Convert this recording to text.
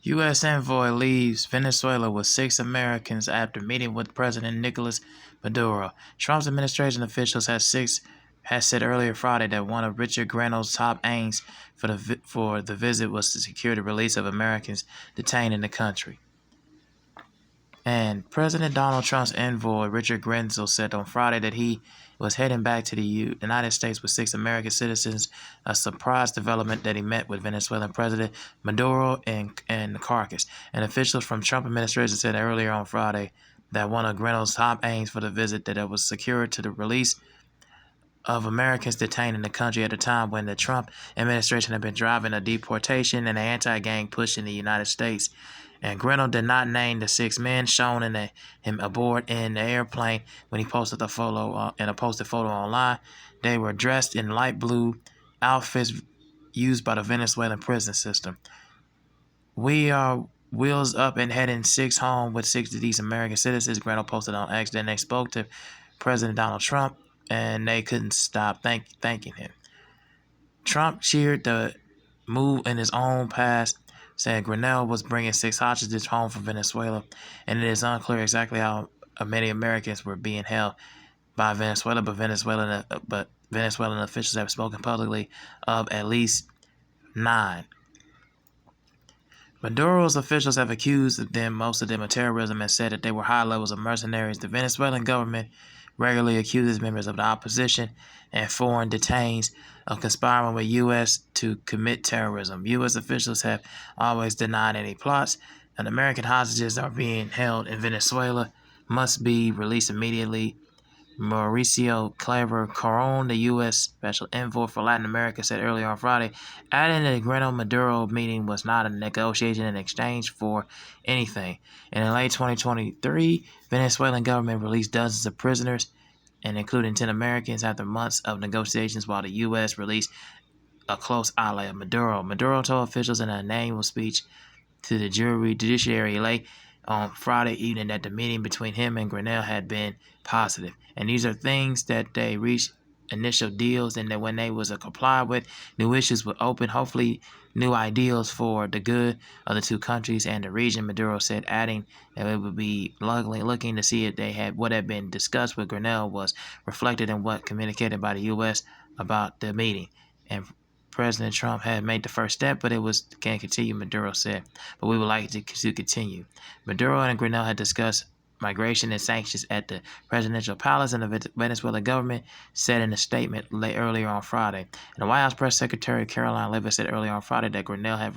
U.S. envoy leaves Venezuela with 6 Americans after meeting with President Nicolas Maduro. Trump's administration officials had said earlier Friday that one of Richard Grenell's top aims for the visit was to secure the release of Americans detained in the country. And President Donald Trump's envoy, Richard Grenell, said on Friday that he was heading back to the United States with 6 American citizens, a surprise development that he met with Venezuelan President Maduro and Caracas. And officials from Trump administration said earlier on Friday that one of Grenell's top aims for the visit that it was secured to the release of Americans detained in the country at a time when the Trump administration had been driving a deportation and anti-gang push in the United States. And Grenell did not name the 6 men shown in him aboard in the airplane when he posted the photo in a posted photo online. They were dressed in light blue outfits used by the Venezuelan prison system. We are wheels up and heading 6 home with 6 of these American citizens, Grenell posted on X. Then they spoke to President Donald Trump, and they couldn't stop thanking him. Trump cheered the move in his own past, saying Grenell was bringing 6 hostages home from Venezuela, and it is unclear exactly how many Americans were being held by Venezuela, but Venezuelan officials have spoken publicly of at least 9. Maduro's officials have accused most of them of terrorism, and said that they were high levels of mercenaries. The Venezuelan government regularly accuses members of the opposition and foreign detainees of conspiring with U.S. to commit terrorism. U.S. officials have always denied any plots, and American hostages are being held in Venezuela must be released immediately. Mauricio Claver Caron, the U.S. Special Envoy for Latin America, said earlier on Friday, adding that the Grenell-Maduro meeting was not a negotiation in exchange for anything. And in late 2023, Venezuelan government released dozens of prisoners, and including 10 Americans, after months of negotiations, while the U.S. released a close ally of Maduro. Maduro told officials in an annual speech to the judiciary late on Friday evening that the meeting between him and Grenell had been positive. And these are things that they reached initial deals, and that when they was complied with, new issues would open, hopefully new ideals for the good of the 2 countries and the region, Maduro said, adding that it would be looking to see if what had been discussed with Grenell was reflected in what communicated by the U.S. about the meeting. And President Trump had made the first step, but can't continue, Maduro said. But we would like to continue. Maduro and Grenell had discussed migration and sanctions at the presidential palace, and the Venezuelan government said in a statement earlier on Friday. And the White House press secretary Caroline Leavitt said earlier on Friday that Grenell had